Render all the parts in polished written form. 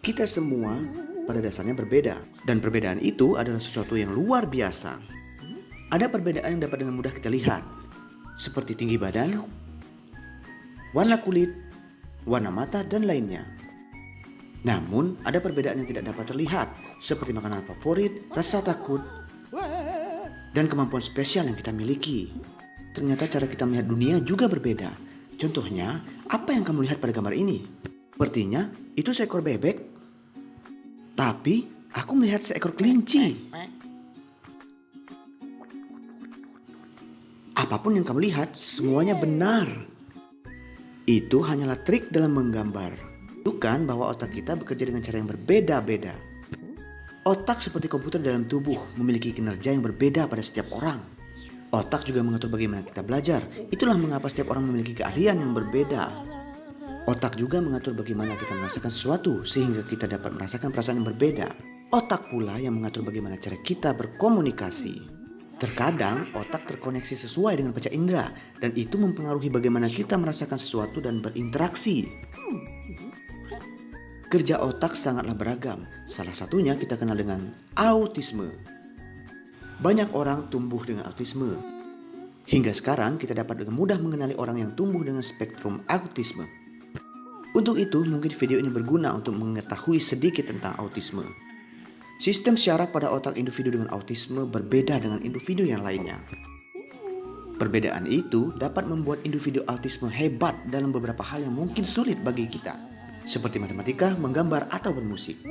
Kita semua pada dasarnya berbeda, dan perbedaan itu adalah sesuatu yang luar biasa. Ada perbedaan yang dapat dengan mudah kita lihat, seperti tinggi badan, warna kulit, warna mata, dan lainnya. Namun, ada perbedaan yang tidak dapat terlihat, seperti makanan favorit, rasa takut, dan kemampuan spesial yang kita miliki. Ternyata cara kita melihat dunia juga berbeda. Contohnya, apa yang kamu lihat pada gambar ini? Sepertinya itu seekor bebek. Tapi aku melihat seekor kelinci. Apapun yang kamu lihat, semuanya benar. Itu hanyalah trik dalam menggambar. Bukan bahwa otak kita bekerja dengan cara yang berbeda-beda. Otak seperti komputer dalam tubuh memiliki kinerja yang berbeda pada setiap orang. Otak juga mengatur bagaimana kita belajar. Itulah mengapa setiap orang memiliki keahlian yang berbeda. Otak juga mengatur bagaimana kita merasakan sesuatu sehingga kita dapat merasakan perasaan yang berbeda. Otak pula yang mengatur bagaimana cara kita berkomunikasi. Terkadang otak terkoneksi sesuai dengan panca indera dan itu mempengaruhi bagaimana kita merasakan sesuatu dan berinteraksi. Kerja otak sangatlah beragam. Salah satunya kita kenal dengan autisme. Banyak orang tumbuh dengan autisme. Hingga sekarang kita dapat dengan mudah mengenali orang yang tumbuh dengan spektrum autisme. Untuk itu, mungkin video ini berguna untuk mengetahui sedikit tentang autisme. Sistem syaraf pada otak individu dengan autisme berbeda dengan individu yang lainnya. Perbedaan itu dapat membuat individu autisme hebat dalam beberapa hal yang mungkin sulit bagi kita, seperti matematika, menggambar, atau bermusik.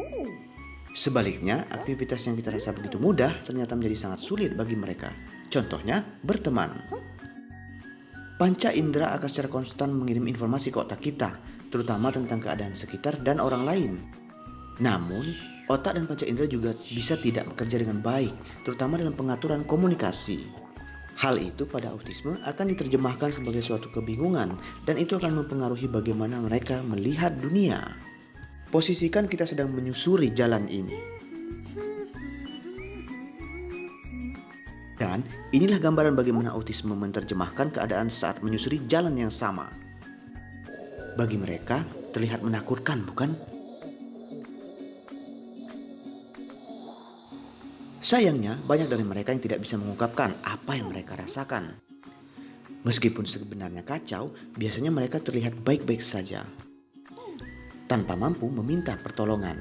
Sebaliknya, aktivitas yang kita rasa begitu mudah ternyata menjadi sangat sulit bagi mereka. Contohnya, berteman. Panca indera akan secara konstan mengirim informasi ke otak kita, terutama tentang keadaan sekitar dan orang lain. Namun, otak dan panca indera juga bisa tidak bekerja dengan baik, terutama dalam pengaturan komunikasi. Hal itu pada autisme akan diterjemahkan sebagai suatu kebingungan dan itu akan mempengaruhi bagaimana mereka melihat dunia. Posisikan kita sedang menyusuri jalan ini. Dan inilah gambaran bagaimana autisme menerjemahkan keadaan saat menyusuri jalan yang sama. Bagi mereka, terlihat menakutkan, bukan? Sayangnya, banyak dari mereka yang tidak bisa mengungkapkan apa yang mereka rasakan. Meskipun sebenarnya kacau, biasanya mereka terlihat baik-baik saja, tanpa mampu meminta pertolongan.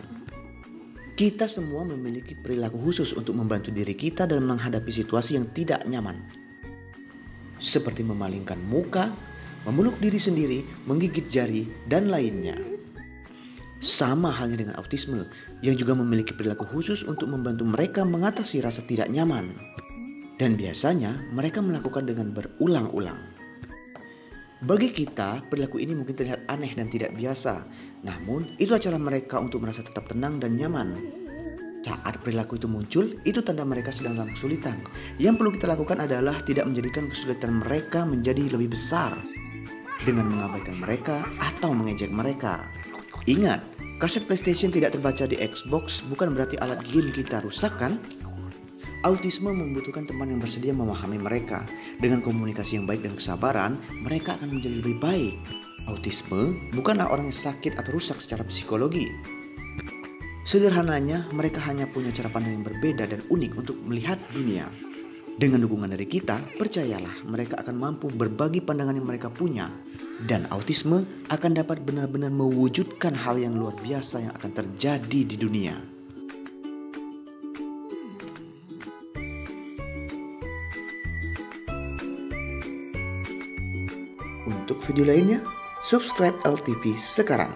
Kita semua memiliki perilaku khusus untuk membantu diri kita dalam menghadapi situasi yang tidak nyaman. Seperti memalingkan muka, memeluk diri sendiri, menggigit jari, dan lainnya. Sama halnya dengan autisme, yang juga memiliki perilaku khusus untuk membantu mereka mengatasi rasa tidak nyaman. Dan biasanya mereka melakukan dengan berulang-ulang. Bagi kita, perilaku ini mungkin terlihat aneh dan tidak biasa. Namun, itulah cara mereka untuk merasa tetap tenang dan nyaman. Saat perilaku itu muncul, itu tanda mereka sedang dalam kesulitan. Yang perlu kita lakukan adalah tidak menjadikan kesulitan mereka menjadi lebih besar dengan mengabaikan mereka atau mengejek mereka. Ingat, kaset PlayStation tidak terbaca di Xbox bukan berarti alat game kita rusak, kan? Autisme membutuhkan teman yang bersedia memahami mereka. Dengan komunikasi yang baik dan kesabaran, mereka akan menjadi lebih baik. Autisme bukanlah orang yang sakit atau rusak secara psikologi. Sederhananya, mereka hanya punya cara pandang yang berbeda dan unik untuk melihat dunia. Dengan dukungan dari kita, percayalah mereka akan mampu berbagi pandangan yang mereka punya. Dan autisme akan dapat benar-benar mewujudkan hal yang luar biasa yang akan terjadi di dunia. Untuk video lainnya, subscribe LTV sekarang.